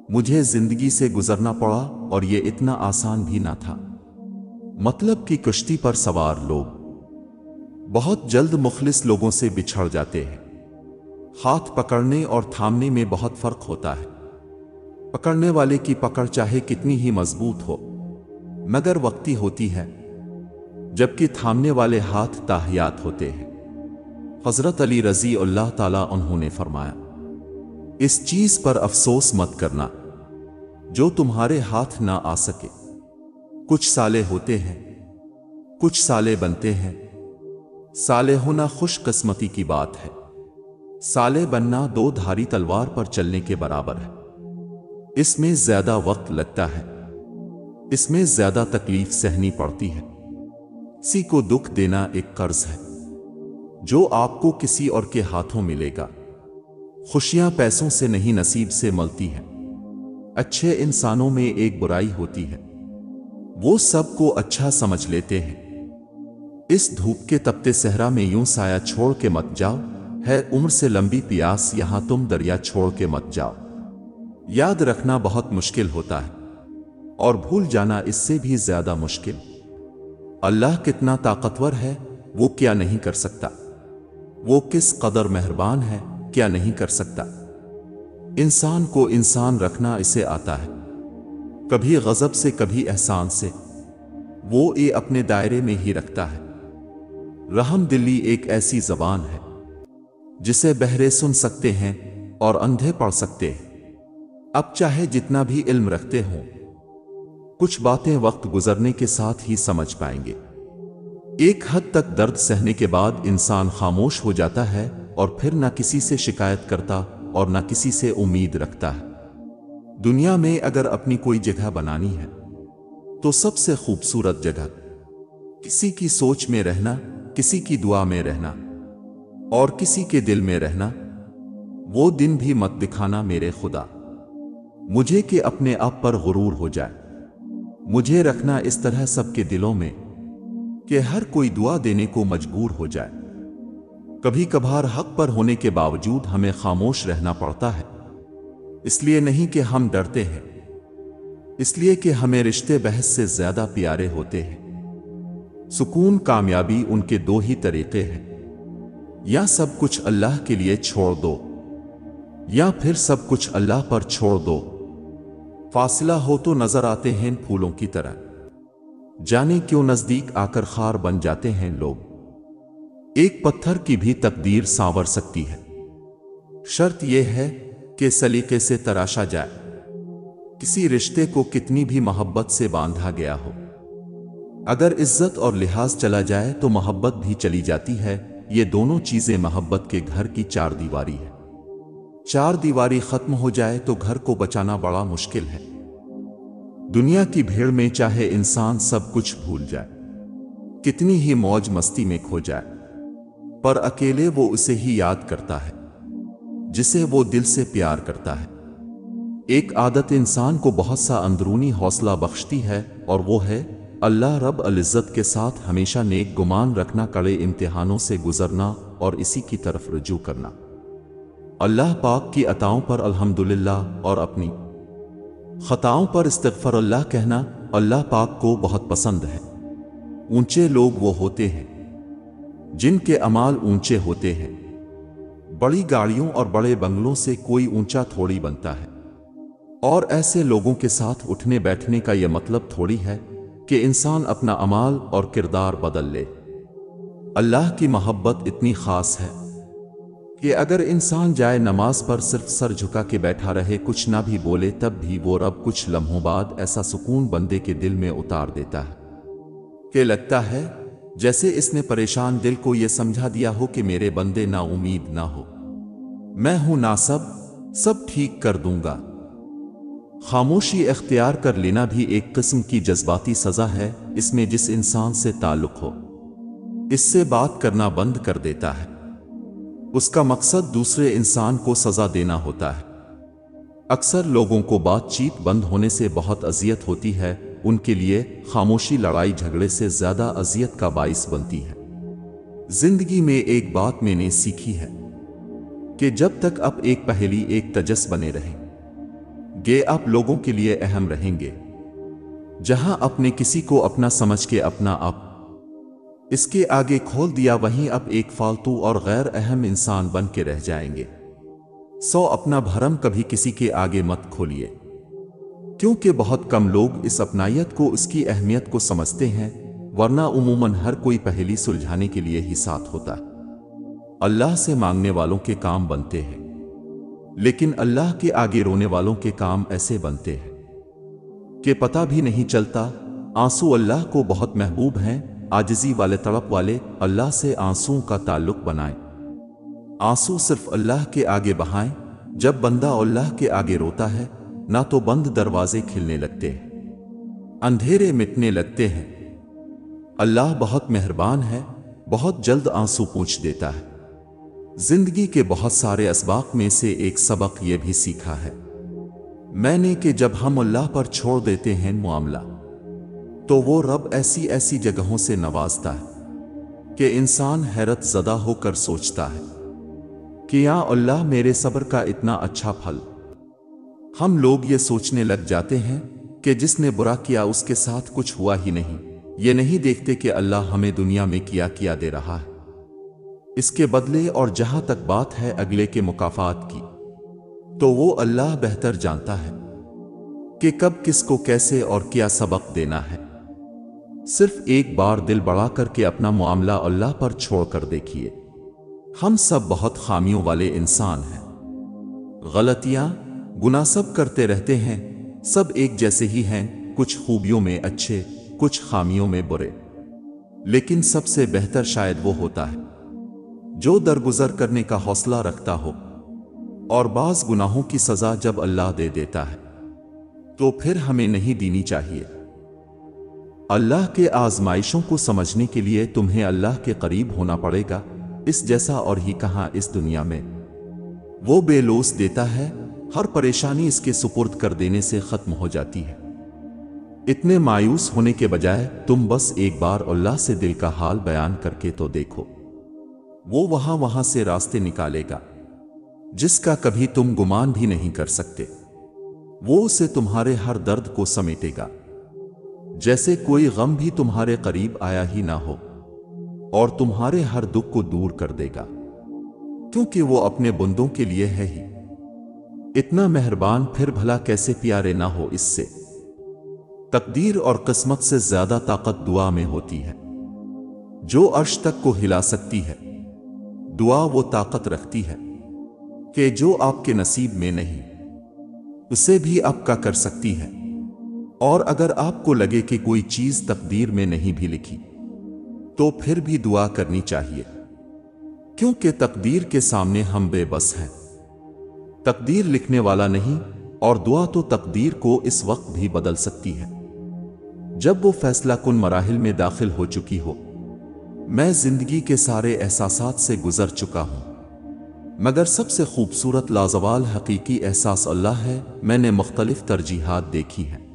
[SPEAKER 1] مجھے زندگی سے گزرنا پڑا اور یہ اتنا آسان بھی نہ تھا۔ مطلب کی کشتی پر سوار لوگ بہت جلد مخلص لوگوں سے بچھڑ جاتے ہیں۔ ہاتھ پکڑنے اور تھامنے میں بہت فرق ہوتا ہے۔ پکڑنے والے کی پکڑ چاہے کتنی ہی مضبوط ہو مگر وقتی ہوتی ہے، جبکہ تھامنے والے ہاتھ تاحیات ہوتے ہیں۔ حضرت علی رضی اللہ تعالیٰ عنہ نے فرمایا، اس چیز پر افسوس مت کرنا جو تمہارے ہاتھ نہ آ سکے۔ کچھ سالے ہوتے ہیں، کچھ سالے بنتے ہیں۔ سالے ہونا خوش قسمتی کی بات ہے، سالے بننا دو دھاری تلوار پر چلنے کے برابر ہے۔ اس میں زیادہ وقت لگتا ہے، اس میں زیادہ تکلیف سہنی پڑتی ہے۔ کسی کو دکھ دینا ایک قرض ہے جو آپ کو کسی اور کے ہاتھوں ملے گا۔ خوشیاں پیسوں سے نہیں نصیب سے ملتی ہیں۔ اچھے انسانوں میں ایک برائی ہوتی ہے، وہ سب کو اچھا سمجھ لیتے ہیں۔ اس دھوپ کے تپتے صحرا میں یوں سایہ چھوڑ کے مت جاؤ، ہے عمر سے لمبی پیاس یہاں تم دریا چھوڑ کے مت جاؤ۔ یاد رکھنا بہت مشکل ہوتا ہے اور بھول جانا اس سے بھی زیادہ مشکل۔ اللہ کتنا طاقتور ہے وہ کیا نہیں کر سکتا، وہ کس قدر مہربان ہے کیا نہیں کر سکتا۔ انسان کو انسان رکھنا اسے آتا ہے، کبھی غضب سے کبھی احسان سے، وہ یہ اپنے دائرے میں ہی رکھتا ہے۔ رحم دلی ایک ایسی زبان ہے جسے بہرے سن سکتے ہیں اور اندھے پڑھ سکتے ہیں۔ اب چاہے جتنا بھی علم رکھتے ہوں، کچھ باتیں وقت گزرنے کے ساتھ ہی سمجھ پائیں گے۔ ایک حد تک درد سہنے کے بعد انسان خاموش ہو جاتا ہے اور پھر نہ کسی سے شکایت کرتا اور نہ کسی سے امید رکھتا ہے۔ دنیا میں اگر اپنی کوئی جگہ بنانی ہے تو سب سے خوبصورت جگہ کسی کی سوچ میں رہنا، کسی کی دعا میں رہنا اور کسی کے دل میں رہنا۔ وہ دن بھی مت دکھانا میرے خدا، مجھے کہ اپنے آپ پر غرور ہو جائے، مجھے رکھنا اس طرح سب کے دلوں میں کہ ہر کوئی دعا دینے کو مجبور ہو جائے۔ کبھی کبھار حق پر ہونے کے باوجود ہمیں خاموش رہنا پڑتا ہے، اس لیے نہیں کہ ہم ڈرتے ہیں، اس لیے کہ ہمیں رشتے بحث سے زیادہ پیارے ہوتے ہیں۔ سکون کامیابی ان کے دو ہی طریقے ہیں، یا سب کچھ اللہ کے لیے چھوڑ دو، یا پھر سب کچھ اللہ پر چھوڑ دو۔ فاصلہ ہو تو نظر آتے ہیں پھولوں کی طرح، جانے کیوں نزدیک آ کر خار بن جاتے ہیں لوگ۔ ایک پتھر کی بھی تقدیر سانور سکتی ہے، شرط یہ ہے کہ سلیقے سے تراشا جائے۔ کسی رشتے کو کتنی بھی محبت سے باندھا گیا ہو، اگر عزت اور لحاظ چلا جائے تو محبت بھی چلی جاتی ہے۔ یہ دونوں چیزیں محبت کے گھر کی چار دیواری ہے۔ چار دیواری ختم ہو جائے تو گھر کو بچانا بڑا مشکل ہے۔ دنیا کی بھیڑ میں چاہے انسان سب کچھ بھول جائے، کتنی ہی موج مستی میں کھو جائے، پر اکیلے وہ اسے ہی یاد کرتا ہے جسے وہ دل سے پیار کرتا ہے۔ ایک عادت انسان کو بہت سا اندرونی حوصلہ بخشتی ہے، اور وہ ہے اللہ رب العزت کے ساتھ ہمیشہ نیک گمان رکھنا، کڑے امتحانوں سے گزرنا اور اسی کی طرف رجوع کرنا۔ اللہ پاک کی عطاؤں پر الحمدللہ اور اپنی خطاؤں پر استغفر اللہ کہنا اللہ پاک کو بہت پسند ہے۔ اونچے لوگ وہ ہوتے ہیں جن کے اعمال اونچے ہوتے ہیں۔ بڑی گاڑیوں اور بڑے بنگلوں سے کوئی اونچا تھوڑی بنتا ہے، اور ایسے لوگوں کے ساتھ اٹھنے بیٹھنے کا یہ مطلب تھوڑی ہے کہ انسان اپنا اعمال اور کردار بدل لے۔ اللہ کی محبت اتنی خاص ہے کہ اگر انسان جائے نماز پر صرف سر جھکا کے بیٹھا رہے، کچھ نہ بھی بولے، تب بھی وہ رب کچھ لمحوں بعد ایسا سکون بندے کے دل میں اتار دیتا ہے کہ لگتا ہے جیسے اس نے پریشان دل کو یہ سمجھا دیا ہو کہ میرے بندے نا امید نہ ہو، میں ہوں ناصب، سب ٹھیک کر دوں گا۔ خاموشی اختیار کر لینا بھی ایک قسم کی جذباتی سزا ہے۔ اس میں جس انسان سے تعلق ہو، اس سے بات کرنا بند کر دیتا ہے۔ اس کا مقصد دوسرے انسان کو سزا دینا ہوتا ہے۔ اکثر لوگوں کو بات چیت بند ہونے سے بہت اذیت ہوتی ہے، ان کے لیے خاموشی لڑائی جھگڑے سے زیادہ اذیت کا باعث بنتی ہے۔ زندگی میں ایک بات میں نے سیکھی ہے کہ جب تک آپ ایک پہیلی ایک تجس بنے رہیں گے، آپ لوگوں کے لیے اہم رہیں گے۔ جہاں آپ نے کسی کو اپنا سمجھ کے اپنا آپ اس کے آگے کھول دیا، وہیں آپ ایک فالتو اور غیر اہم انسان بن کے رہ جائیں گے۔ اپنا بھرم کبھی کسی کے آگے مت کھولیے، کیونکہ بہت کم لوگ اس اپنائیت کو، اس کی اہمیت کو سمجھتے ہیں، ورنہ عموماً ہر کوئی پہیلی سلجھانے کے لیے ہی ساتھ ہوتا ہے۔ اللہ سے مانگنے والوں کے کام بنتے ہیں، لیکن اللہ کے آگے رونے والوں کے کام ایسے بنتے ہیں کہ پتہ بھی نہیں چلتا۔ آنسو اللہ کو بہت محبوب ہیں۔ عاجزی والے، تڑپ والے اللہ سے آنسوؤں کا تعلق بنائیں۔ آنسو صرف اللہ کے آگے بہائیں۔ جب بندہ اللہ کے آگے روتا ہے، نہ تو بند دروازے کھلنے لگتے ہیں، اندھیرے مٹنے لگتے ہیں۔ اللہ بہت مہربان ہے، بہت جلد آنسو پوچھ دیتا ہے۔ زندگی کے بہت سارے اسباق میں سے ایک سبق یہ بھی سیکھا ہے میں نے کہ جب ہم اللہ پر چھوڑ دیتے ہیں معاملہ، تو وہ رب ایسی ایسی جگہوں سے نوازتا ہے کہ انسان حیرت زدہ ہو کر سوچتا ہے کہ یا اللہ میرے صبر کا اتنا اچھا پھل۔ ہم لوگ یہ سوچنے لگ جاتے ہیں کہ جس نے برا کیا اس کے ساتھ کچھ ہوا ہی نہیں، یہ نہیں دیکھتے کہ اللہ ہمیں دنیا میں کیا دے رہا ہے اس کے بدلے، اور جہاں تک بات ہے اگلے کے مکافات کی، تو وہ اللہ بہتر جانتا ہے کہ کب کس کو کیسے اور کیا سبق دینا ہے۔ صرف ایک بار دل بڑا کر کے اپنا معاملہ اللہ پر چھوڑ کر دیکھیے۔ ہم سب بہت خامیوں والے انسان ہیں، غلطیاں گناہ سب کرتے رہتے ہیں، سب ایک جیسے ہی ہیں، کچھ خوبیوں میں اچھے، کچھ خامیوں میں برے، لیکن سب سے بہتر شاید وہ ہوتا ہے جو درگزر کرنے کا حوصلہ رکھتا ہو۔ اور بعض گناہوں کی سزا جب اللہ دے دیتا ہے تو پھر ہمیں نہیں دینی چاہیے۔ اللہ کے آزمائشوں کو سمجھنے کے لیے تمہیں اللہ کے قریب ہونا پڑے گا، اس جیسا اور ہی کہاں اس دنیا میں وہ بے لوث دیتا ہے ہر پریشانی اس کے سپرد کر دینے سے ختم ہو جاتی ہے۔ اتنے مایوس ہونے کے بجائے تم بس ایک بار اللہ سے دل کا حال بیان کر کے تو دیکھو، وہ وہاں سے راستے نکالے گا جس کا کبھی تم گمان بھی نہیں کر سکتے۔ وہ اسے تمہارے ہر درد کو سمیٹے گا، جیسے کوئی غم بھی تمہارے قریب آیا ہی نہ ہو، اور تمہارے ہر دکھ کو دور کر دے گا، کیونکہ وہ اپنے بندوں کے لیے ہے ہی اتنا مہربان، پھر بھلا کیسے پیارے نہ ہو اس سے۔ تقدیر اور قسمت سے زیادہ طاقت دعا میں ہوتی ہے، جو عرش تک کو ہلا سکتی ہے۔ دعا وہ طاقت رکھتی ہے کہ جو آپ کے نصیب میں نہیں، اسے بھی آپ کا کر سکتی ہے۔ اور اگر آپ کو لگے کہ کوئی چیز تقدیر میں نہیں بھی لکھی، تو پھر بھی دعا کرنی چاہیے، کیونکہ تقدیر کے سامنے ہم بے بس ہیں۔ تقدیر لکھنے والا نہیں، اور دعا تو تقدیر کو اس وقت بھی بدل سکتی ہے جب وہ فیصلہ کن مراحل میں داخل ہو چکی ہو۔ میں زندگی کے سارے احساسات سے گزر چکا ہوں، مگر سب سے خوبصورت لازوال حقیقی احساس اللہ ہے۔ میں نے مختلف ترجیحات دیکھی ہیں،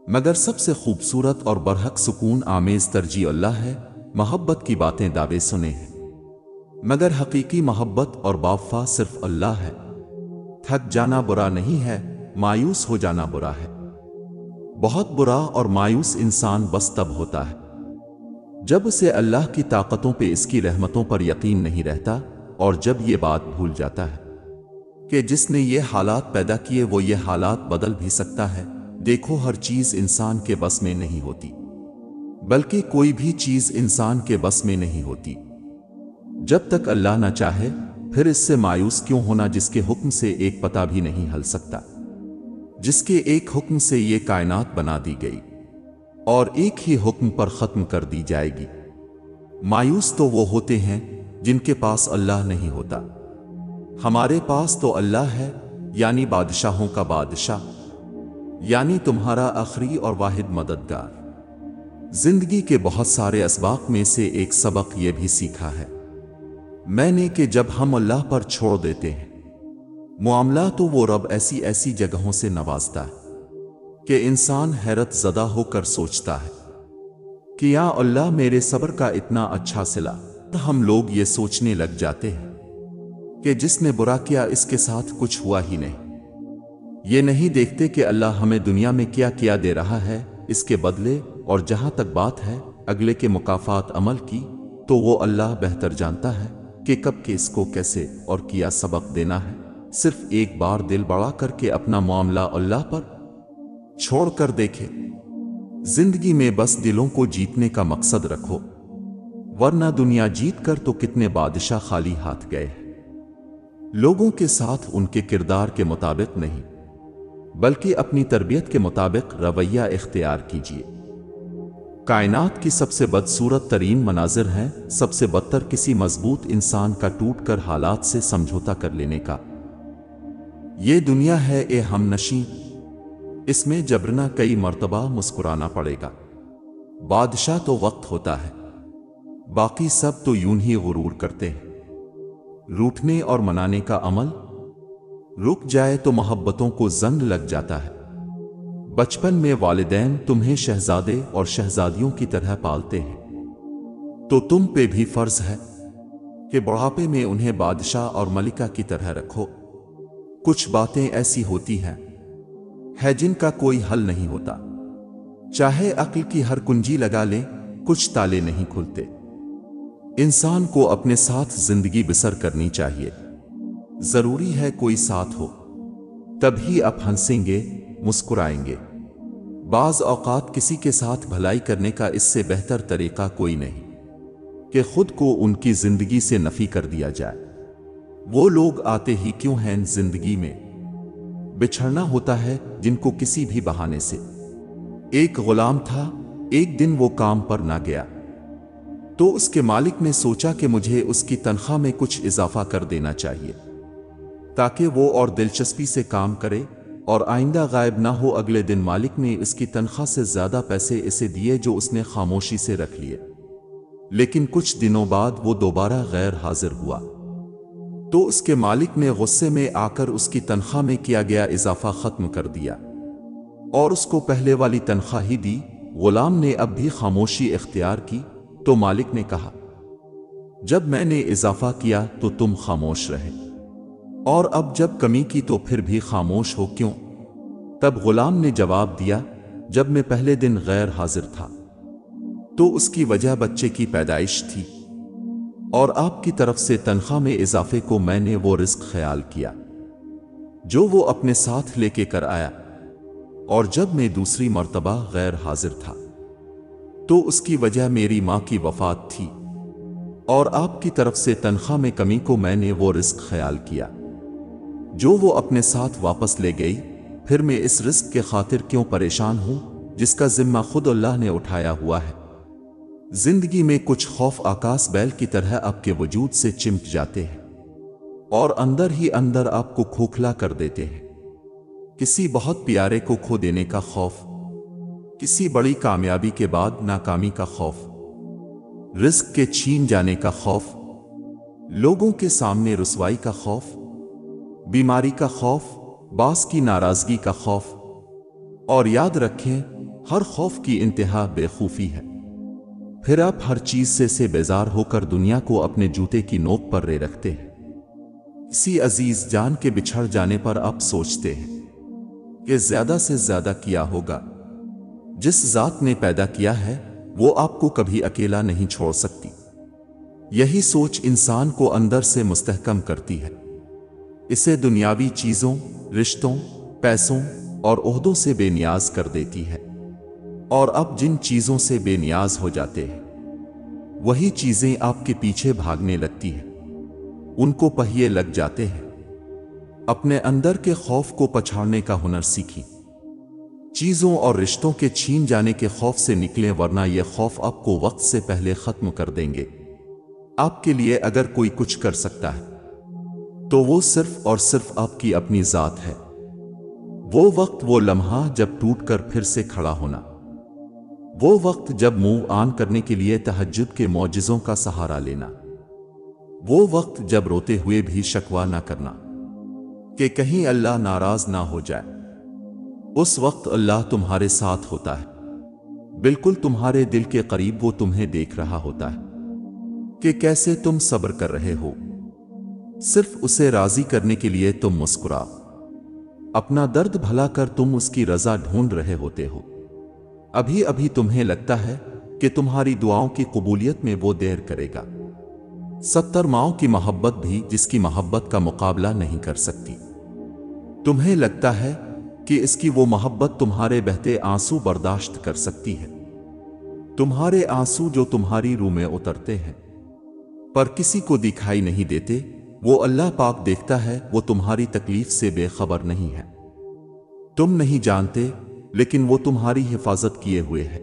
[SPEAKER 1] مگر سب سے خوبصورت اور برحق سکون آمیز ترجیح اللہ ہے۔ محبت کی باتیں دعوے سنے ہیں، مگر حقیقی محبت اور وفا صرف اللہ ہے۔ تھک جانا برا نہیں ہے، مایوس ہو جانا برا ہے۔ بہت برا اور مایوس انسان بس تب ہوتا ہے جب اسے اللہ کی طاقتوں پہ، اس کی رحمتوں پر یقین نہیں رہتا، اور جب یہ بات بھول جاتا ہے کہ جس نے یہ حالات پیدا کیے وہ یہ حالات بدل بھی سکتا ہے۔ دیکھو، ہر چیز انسان کے بس میں نہیں ہوتی، بلکہ کوئی بھی چیز انسان کے بس میں نہیں ہوتی جب تک اللہ نہ چاہے۔ پھر اس سے مایوس کیوں ہونا جس کے حکم سے ایک پتہ بھی نہیں ہل سکتا، جس کے ایک حکم سے یہ کائنات بنا دی گئی اور ایک ہی حکم پر ختم کر دی جائے گی۔ مایوس تو وہ ہوتے ہیں جن کے پاس اللہ نہیں ہوتا۔ ہمارے پاس تو اللہ ہے، یعنی بادشاہوں کا بادشاہ، یعنی تمہارا آخری اور واحد مددگار۔ زندگی کے بہت سارے اسباق میں سے ایک سبق یہ بھی سیکھا ہے میں نے کہ جب ہم اللہ پر چھوڑ دیتے ہیں معاملہ، تو وہ رب ایسی جگہوں سے نوازتا ہے کہ انسان حیرت زدہ ہو کر سوچتا ہے کہ یا اللہ میرے صبر کا اتنا اچھا صلہ۔ ہم لوگ یہ سوچنے لگ جاتے ہیں کہ جس نے برا کیا اس کے ساتھ کچھ ہوا ہی نہیں۔ یہ نہیں دیکھتے کہ اللہ ہمیں دنیا میں کیا کیا دے رہا ہے اس کے بدلے، اور جہاں تک بات ہے اگلے کے مکافات عمل کی، تو وہ اللہ بہتر جانتا ہے کہ کب کس کو کیسے اور کیا سبق دینا ہے۔ صرف ایک بار دل بڑا کر کے اپنا معاملہ اللہ پر چھوڑ کر دیکھے۔ زندگی میں بس دلوں کو جیتنے کا مقصد رکھو، ورنہ دنیا جیت کر تو کتنے بادشاہ خالی ہاتھ گئے ہیں۔ لوگوں کے ساتھ ان کے کردار کے مطابق نہیں، بلکہ اپنی تربیت کے مطابق رویہ اختیار کیجیے۔ کائنات کی سب سے بدصورت ترین مناظر ہیں سب سے بدتر کسی مضبوط انسان کا ٹوٹ کر حالات سے سمجھوتا کر لینے کا۔ یہ دنیا ہے اے ہم نشیں، اس میں جبرنا کئی مرتبہ مسکرانا پڑے گا۔ بادشاہ تو وقت ہوتا ہے، باقی سب تو یوں ہی غرور کرتے ہیں۔ روٹھنے اور منانے کا عمل رک جائے تو محبتوں کو زنگ لگ جاتا ہے۔ بچپن میں والدین تمہیں شہزادے اور شہزادیوں کی طرح پالتے ہیں، تو تم پہ بھی فرض ہے کہ بڑھاپے میں انہیں بادشاہ اور ملکہ کی طرح رکھو۔ کچھ باتیں ایسی ہوتی ہیں جن کا کوئی حل نہیں ہوتا، چاہے عقل کی ہر کنجی لگا لیں، کچھ تالے نہیں کھلتے۔ انسان کو اپنے ساتھ زندگی بسر کرنی چاہیے۔ ضروری ہے کوئی ساتھ ہو، تبھی آپ ہنسیں گے، مسکرائیں گے۔ بعض اوقات کسی کے ساتھ بھلائی کرنے کا اس سے بہتر طریقہ کوئی نہیں کہ خود کو ان کی زندگی سے نفی کر دیا جائے۔ وہ لوگ آتے ہی کیوں ہیں زندگی میں، بچھڑنا ہوتا ہے جن کو کسی بھی بہانے سے۔ ایک غلام تھا، ایک دن وہ کام پر نہ گیا، تو اس کے مالک نے سوچا کہ مجھے اس کی تنخواہ میں کچھ اضافہ کر دینا چاہیے تاکہ وہ اور دلچسپی سے کام کرے اور آئندہ غائب نہ ہو۔ اگلے دن مالک نے اس کی تنخواہ سے زیادہ پیسے اسے دیے جو اس نے خاموشی سے رکھ لیے، لیکن کچھ دنوں بعد وہ دوبارہ غیر حاضر ہوا۔ تو اس کے مالک نے غصے میں آ کر اس کی تنخواہ میں کیا گیا اضافہ ختم کر دیا اور اس کو پہلے والی تنخواہ ہی دی۔ غلام نے اب بھی خاموشی اختیار کی تو مالک نے کہا، جب میں نے اضافہ کیا تو تم خاموش رہے، اور اب جب کمی کی تو پھر بھی خاموش ہو کیوں؟ تب غلام نے جواب دیا، جب میں پہلے دن غیر حاضر تھا تو اس کی وجہ بچے کی پیدائش تھی، اور آپ کی طرف سے تنخواہ میں اضافے کو میں نے وہ رزق خیال کیا جو وہ اپنے ساتھ لے کے کر آیا، اور جب میں دوسری مرتبہ غیر حاضر تھا تو اس کی وجہ میری ماں کی وفات تھی، اور آپ کی طرف سے تنخواہ میں کمی کو میں نے وہ رزق خیال کیا جو وہ اپنے ساتھ واپس لے گئی۔ پھر میں اس رزق کے خاطر کیوں پریشان ہوں جس کا ذمہ خود اللہ نے اٹھایا ہوا ہے؟ زندگی میں کچھ خوف آکاش بیل کی طرح آپ کے وجود سے چمٹ جاتے ہیں اور اندر ہی اندر آپ کو کھوکھلا کر دیتے ہیں۔ کسی بہت پیارے کو کھو دینے کا خوف، کسی بڑی کامیابی کے بعد ناکامی کا خوف، رزق کے چھین جانے کا خوف، لوگوں کے سامنے رسوائی کا خوف، بیماری کا خوف، باس کی ناراضگی کا خوف، اور یاد رکھیں ہر خوف کی انتہا بے خوفی ہے۔ پھر آپ ہر چیز سے بیزار ہو کر دنیا کو اپنے جوتے کی نوک پر رے رکھتے ہیں۔ کسی عزیز جان کے بچھڑ جانے پر آپ سوچتے ہیں کہ زیادہ سے زیادہ کیا ہوگا۔ جس ذات نے پیدا کیا ہے وہ آپ کو کبھی اکیلا نہیں چھوڑ سکتی۔ یہی سوچ انسان کو اندر سے مستحکم کرتی ہے، اسے دنیاوی چیزوں، رشتوں، پیسوں اور عہدوں سے بے نیاز کر دیتی ہے، اور اب جن چیزوں سے بے نیاز ہو جاتے ہیں وہی چیزیں آپ کے پیچھے بھاگنے لگتی ہیں، ان کو پہیے لگ جاتے ہیں۔ اپنے اندر کے خوف کو پچھاڑنے کا ہنر سیکھیں، چیزوں اور رشتوں کے چھین جانے کے خوف سے نکلیں، ورنہ یہ خوف آپ کو وقت سے پہلے ختم کر دیں گے۔ آپ کے لیے اگر کوئی کچھ کر سکتا ہے تو وہ صرف اور صرف آپ کی اپنی ذات ہے۔ وہ وقت، وہ لمحہ جب ٹوٹ کر پھر سے کھڑا ہونا، وہ وقت جب موو آن کرنے کے لیے تہجد کے معجزوں کا سہارا لینا، وہ وقت جب روتے ہوئے بھی شکوہ نہ کرنا کہ کہیں اللہ ناراض نہ ہو جائے۔ اس وقت اللہ تمہارے ساتھ ہوتا ہے، بالکل تمہارے دل کے قریب، وہ تمہیں دیکھ رہا ہوتا ہے کہ کیسے تم صبر کر رہے ہو۔ صرف اسے راضی کرنے کے لیے تم مسکرا، اپنا درد بھلا کر تم اس کی رضا ڈھونڈ رہے ہوتے ہو۔ ابھی ابھی تمہیں لگتا ہے کہ تمہاری دعاؤں کی قبولیت میں وہ دیر کرے گا۔ 70 ماؤں کی محبت بھی جس کی محبت کا مقابلہ نہیں کر سکتی۔ تمہیں لگتا ہے کہ اس کی وہ محبت تمہارے بہتے آنسو برداشت کر سکتی ہے، تمہارے آنسو جو تمہاری روح میں اترتے ہیں پر کسی کو دکھائی نہیں دیتے، وہ اللہ پاک دیکھتا ہے۔ وہ تمہاری تکلیف سے بے خبر نہیں ہے، تم نہیں جانتے، لیکن وہ تمہاری حفاظت کیے ہوئے ہے۔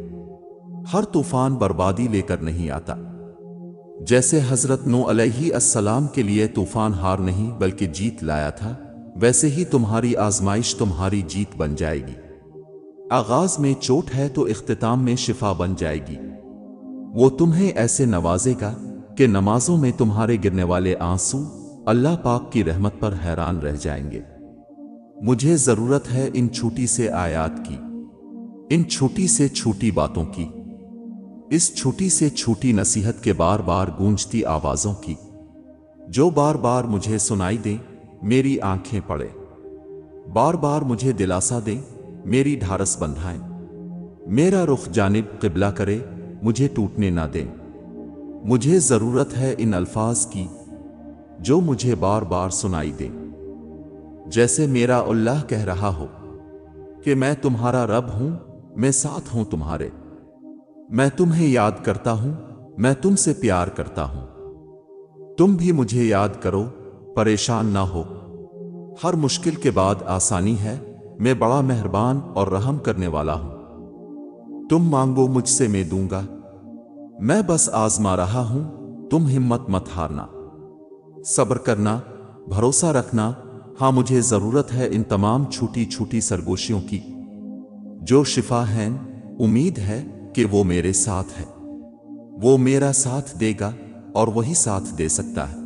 [SPEAKER 1] ہر طوفان بربادی لے کر نہیں آتا، جیسے حضرت نوح علیہ السلام کے لیے طوفان ہار نہیں بلکہ جیت لایا تھا، ویسے ہی تمہاری آزمائش تمہاری جیت بن جائے گی۔ آغاز میں چوٹ ہے تو اختتام میں شفا بن جائے گی۔ وہ تمہیں ایسے نوازے گا کہ نمازوں میں تمہارے گرنے والے آنسو اللہ پاک کی رحمت پر حیران رہ جائیں گے۔ مجھے ضرورت ہے ان چھوٹی سے آیات کی، ان چھوٹی سے چھوٹی باتوں کی، اس چھوٹی سے چھوٹی نصیحت کے بار بار گونجتی آوازوں کی، جو بار بار مجھے سنائی دیں، میری آنکھیں پڑے، بار بار مجھے دلاسا دیں، میری ڈھارس بندھائیں، میرا رخ جانب قبلہ کرے، مجھے ٹوٹنے نہ دیں۔ مجھے ضرورت ہے ان الفاظ کی جو مجھے بار بار سنائی دیں، جیسے میرا اللہ کہہ رہا ہو کہ میں تمہارا رب ہوں، میں ساتھ ہوں تمہارے، میں تمہیں یاد کرتا ہوں، میں تم سے پیار کرتا ہوں، تم بھی مجھے یاد کرو، پریشان نہ ہو۔ ہر مشکل کے بعد آسانی ہے، میں بڑا مہربان اور رحم کرنے والا ہوں۔ تم مانگو مجھ سے میں دوں گا، میں بس آزما رہا ہوں، تم ہمت مت ہارنا، صبر کرنا، بھروسہ رکھنا۔ ہاں مجھے ضرورت ہے ان تمام چھوٹی چھوٹی سرگوشیوں کی جو شفا ہیں۔ امید ہے کہ وہ میرے ساتھ ہے، وہ میرا ساتھ دے گا اور وہی ساتھ دے سکتا ہے۔